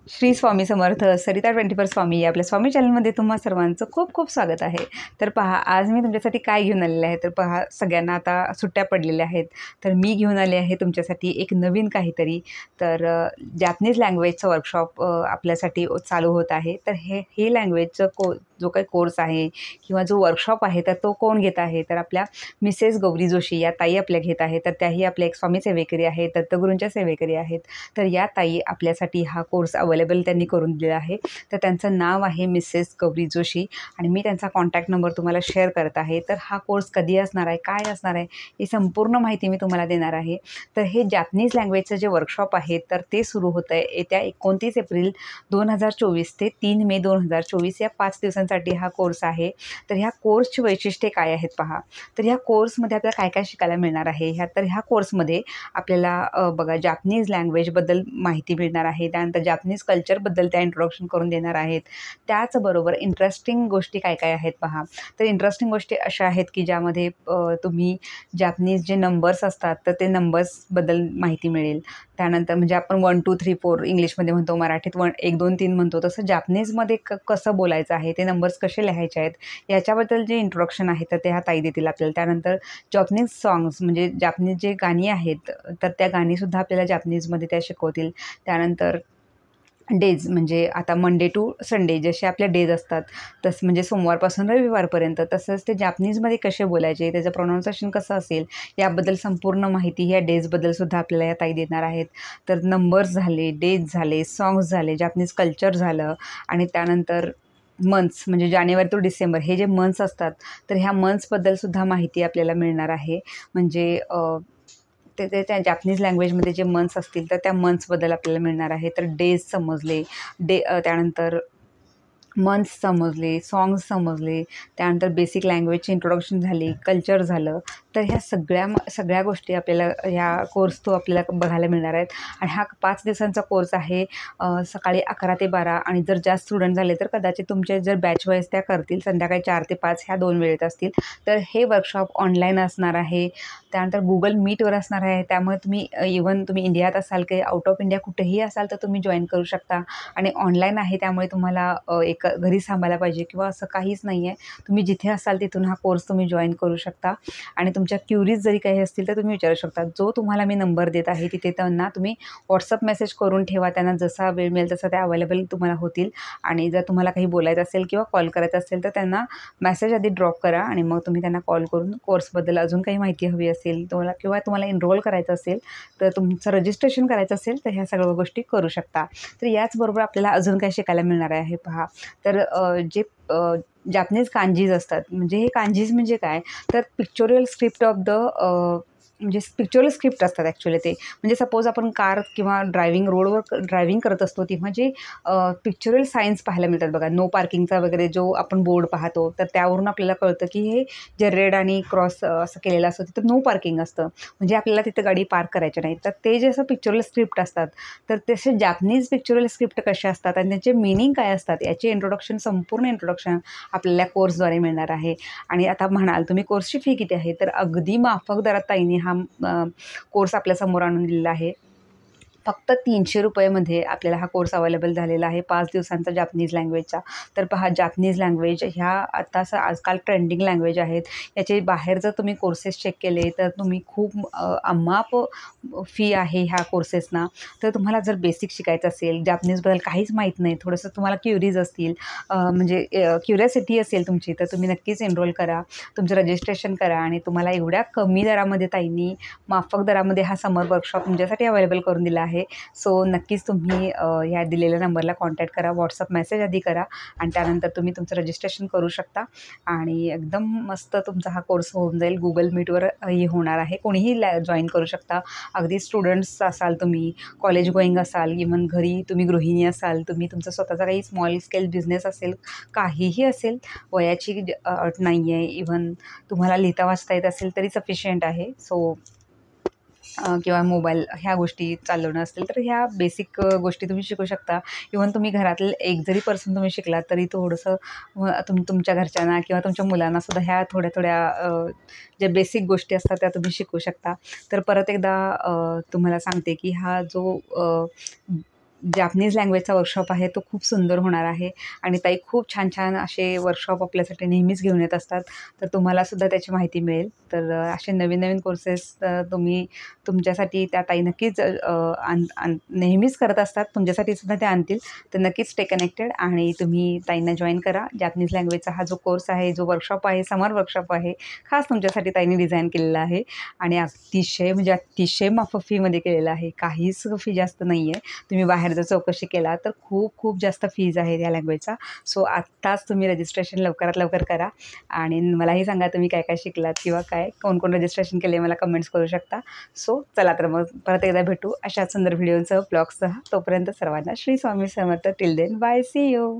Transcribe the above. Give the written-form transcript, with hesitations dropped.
श्री स्वामी समर्थ. सरिता 24 स्वामी आपल्या स्वामी चॅनलमध्ये तुम्हा सर्वांचं खूप खूप स्वागत आहे. तर पहा, आज मी तुमच्यासाठी काय घेऊन आलेले आहे. तर पहा, सगळ्यांना आता सुट्ट्या पडलेल्या आहेत, तर मी घेऊन आले आहे तुमच्यासाठी एक नवीन काहीतरी. तर जॅपनीज लँग्वेजचं वर्कशॉप आपल्यासाठी चालू होत आहे. तर हे लँग्वेजचं जो काही कोर्स आहे किंवा जो वर्कशॉप आहे, तर तो कोण घेत आहे, तर आपल्या मिसेस गौरी जोशी या ताई आपल्या घेत आहेत. तर त्याही आपल्या एक स्वामी सेवेकरी आहेत, दत्तगुरूंच्या सेवेकरी आहेत. तर या ताई आपल्यासाठी हा कोर्स अवेलेबल त्यांनी करून दिलेला आहे. तर त्यांचं नाव आहे मिसेस गौरी जोशी आणि मी त्यांचा कॉन्टॅक्ट नंबर तुम्हाला शेअर करत आहे. तर हा कोर्स कधी असणार आहे, काय असणार आहे, ही संपूर्ण माहिती मी तुम्हाला देणार आहे. तर हे जॅपनीज लँग्वेजचं जे वर्कशॉप आहे, तर ते सुरू होतं आहे येत्या 29 एप्रिल 2024 ते 3 मे 2024 या 5 दिवसांसाठी हा कोर्स आहे. तर ह्या कोर्सची वैशिष्ट्ये काय आहेत पहा. तर ह्या कोर्समध्ये आपल्याला काय काय शिकायला मिळणार आहे. ह्या कोर्समध्ये आपल्याला बघा, जॅपनीज लँग्वेजबद्दल माहिती मिळणार आहे. त्यानंतर जॅपनीज कल्चरबद्दल त्या इंट्रोडक्शन करून देणार आहेत. त्याचबरोबर इंटरेस्टिंग गोष्टी काय काय आहेत पहा. तर इंटरेस्टिंग गोष्टी अशा आहेत की ज्यामध्ये तुम्ही जॅपनीज जे नंबर्स असतात, तर ते नंबर्सबद्दल माहिती मिळेल. त्यानंतर म्हणजे आपण 1 2 3 4 इंग्लिशमध्ये म्हणतो, मराठीत 1 2 3 म्हणतो, तसं जॅपनीजमध्ये कसं बोलायचं आहे, ते नंबर्स कसे लिहायचे आहेत, याच्याबद्दल जे इंट्रोडक्शन आहे तर ते ह्या ताई देतील आपल्याला. त्यानंतर जॅपनीज सॉंग्स म्हणजे जॅपनीज जे गाणी आहेत, तर त्या गाणीसुद्धा आपल्याला जॅपनीजमध्ये त्या शिकवतील. त्यानंतर डेज म्हणजे आता मंडे टू संडे जसे आपल्या डेज असतात, तसं म्हणजे सोमवारपासून रविवारपर्यंत, तसंच ते जॅपनीजमध्ये कसे बोलायचे, त्याचं प्रोनाऊन्सिएशन कसं असेल, याबद्दल संपूर्ण माहिती ह्या डेजबद्दलसुद्धा आपल्याला या ताई देणार आहेत. तर नंबर्स झाले, डेज झाले, सॉंग्स झाले, जॅपनीज कल्चर झालं आणि त्यानंतर मंथ्स म्हणजे जानेवारी टू डिसेंबर हे जे मंथ्स असतात, तर ह्या मंथ्सबद्दलसुद्धा माहिती आपल्याला मिळणार आहे. म्हणजे त्या जॅपनीज लँग्वेजमध्ये जे मंथ्स असतील, तर त्या मंथ्सबद्दल आपल्याला मिळणार आहे. तर डेज समजले, त्यानंतर मंथ्स समजले, सॉंग्स समजले, त्यानंतर बेसिक लँग्वेजची इंट्रोडक्शन झाली, कल्चर झालं. तर ह्या सगळ्या गोष्टी आपल्याला ह्या कोर्स थ्रू आपल्याला बघायला मिळणार आहेत. आणि हा 5 दिवसांचा कोर्स आहे. सकाळी 11 ते 12 आणि जर जास्त स्टुडंट झाले तर कदाचित तुमचे जर बॅच वाईज त्या करतील, संध्याकाळी 4 ते 5 ह्या 2 वेळेत असतील. तर हे वर्कशॉप ऑनलाईन असणार आहे. त्यानंतर Google मीटवर असणार आहे. त्यामुळे तुम्ही इव्हन तुम्ही इंडियात असाल की आउट ऑफ इंडिया कुठेही असाल, तर तुम्ही जॉईन करू शकता. आणि ऑनलाईन आहे त्यामुळे तुम्हाला एक घरी थांबायला पाहिजे किंवा असं काहीच नाही आहे. तुम्ही जिथे असाल तिथून हा कोर्स तुम्ही जॉईन करू शकता आणि तुमच्या क्युरीज जरी काही असतील तर तुम्ही विचारू शकता. जो तुम्हाला मी नंबर देत आहे तिथे त्यांना तुम्ही व्हॉट्सअप मेसेज करून ठेवा. त्यांना जसा वेळ मिळेल तसं त्या अवेलेबल तुम्हाला होतील. आणि जर तुम्हाला काही बोलायचं असेल किंवा कॉल करायचा असेल, तर त्यांना मेसेज आधी ड्रॉप करा आणि मग तुम्ही त्यांना कॉल करून कोर्सबद्दल अजून काही माहिती हवी असेल तुम्हाला एनरोल करायचं असेल, तर तुमचं रजिस्ट्रेशन करायचं असेल, तर ह्या सगळ्या गोष्टी करू शकता. तर याचबरोबर आपल्याला अजून काय शिकायला मिळणार आहे पहा. तर जे जॅपनीज कांजीज असतात, म्हणजे हे कांजीज म्हणजे काय, तर पिक्चोरियल स्क्रिप्ट ऑफ द म्हणजे पिक्चोरियल स्क्रिप्ट असतात ॲक्च्युली ते. म्हणजे सपोज आपण कार किंवा रोडवर ड्रायव्हिंग करत असतो, तेव्हा जे पिक्चोरियल सायन्स पाहायला मिळतात बघा, नो पार्किंगचा वगैरे जो आपण बोर्ड पाहतो, तर त्यावरून आपल्याला कळतं की हे जे रेड आणि क्रॉस असं केलेलं असतं तिथं नो पार्किंग असतं, म्हणजे आपल्याला तिथं गाडी पार्क करायची नाही. तर ते जे असं पिक्चोरियल स्क्रिप्ट असतात, तर तसे जॅपनीज पिक्चोरियल स्क्रिप्ट कसे असतात आणि त्यांचे मिनिंग काय असतात, याचे संपूर्ण इंट्रोडक्शन आपल्याला कोर्सद्वारे मिळणार आहे. आणि आता म्हणाल तुम्ही कोर्सची फी किती आहे, तर अगदी माफक दरात ताईंनी हा कोर्स आपल्यासमोर आणून दिलेला आहे. फक्त 300 रुपयेमध्ये आपल्याला हा कोर्स अवेलेबल झालेला आहे 5 दिवसांचा जॅपनीज लँग्वेजचा. तर पहा, जॅपनीज लँग्वेज ह्या आजकाल ट्रेंडिंग लँग्वेज आहेत. याचे बाहेर जर तुम्ही कोर्सेस चेक केले तर तुम्ही खूप अमाप फी आहे ह्या कोर्सेसना. तर तुम्हाला जर बेसिक शिकायचं असेल, जॅपनीजबद्दल काहीच माहीत नाही, थोडंसं तुम्हाला क्युरीज असतील, म्हणजे क्युरिओसिटी असेल तुमची, तर तुम्ही नक्कीच एनरोल करा, तुमचं रजिस्ट्रेशन करा. आणि तुम्हाला एवढ्या कमी दरामध्ये ताईंनी माफक दरामध्ये हा समर वर्कशॉप तुमच्यासाठी अवेलेबल करून दिला आहे. सो नक्कीच तुम्ही ह्या दिलेल्या नंबरला कॉन्टॅक्ट करा, व्हॉट्सअप मेसेज आधी करा आणि त्यानंतर तुम्ही तुमचं रजिस्ट्रेशन करू शकता. आणि एकदम मस्त तुमचा हा कोर्स होऊन जाईल. Google मीटवर हे होणार आहे. कोणीही जॉईन करू शकता. अगदी स्टुडंट्स असाल तुम्ही, कॉलेज गोईंग असाल, इव्हन घरी तुम्ही गृहिणी असाल, तुम्ही तुमचा स्वतःचा काही स्मॉल स्केल बिझनेस असेल, काहीही असेल, वयाची अट नाही आहे. इव्हन तुम्हाला लिहिता वाचता येत असेल तरी सफिशियंट आहे. सो किंवा मोबाईल ह्या गोष्टी चालवणं असेल, तर ह्या बेसिक गोष्टी तुम्ही शिकू शकता. इव्हन तुम्ही घरातले एक जरी पर्सन तुम्ही शिकलात तरी थोडंसं तुमच्या घरच्यांना किंवा तुमच्या मुलांनासुद्धा ह्या थोड्या ज्या बेसिक गोष्टी असतात त्या तुम्ही शिकू शकता. तर परत एकदा तुम्हाला सांगते की हा जो जॅपनीज लँग्वेजचा वर्कशॉप आहे तो खूप सुंदर होणार आहे आणि ताई खूप छान छान असे वर्कशॉप आपल्यासाठी नेहमीच घेऊन येत असतात. तर तुम्हालासुद्धा त्याची माहिती मिळेल. तर असे नवीन नवीन कोर्सेस तुम्ही तुमच्यासाठी त्या ताई नक्कीच नेहमीच करत असतात. तुमच्यासाठी सुद्धा त्या आणतील. तर नक्कीच स्टे कनेक्टेड आणि तुम्ही ताईंना जॉईन करा. जॅपनीज लँग्वेजचा हा जो कोर्स आहे, जो वर्कशॉप आहे, समर वर्कशॉप आहे, खास तुमच्यासाठी ताईंनी डिझाईन केलेला आहे आणि अतिशय म्हणजे अतिशय माफक फीमध्ये केलेला आहे. काहीच फी जास्त नाही आहे. तुम्ही बाहेर जर चौकशी केला तर खूप खूप जास्त फीज आहे या लँग्वेजचा. सो आत्ताच तुम्ही रजिस्ट्रेशन लवकरात लवकर करा आणि मलाही सांगा तुम्ही काय काय शिकलात किंवा काय कोण कोण रजिस्ट्रेशन केले मला कमेंट्स करू शकता. सो चला तर मग परत एकदा भेटू अशाच सुंदर व्हिडिओसह ब्लॉग्ससह. तोपर्यंत सर्वांना Shri Swami Samarth. Till then bye, see you.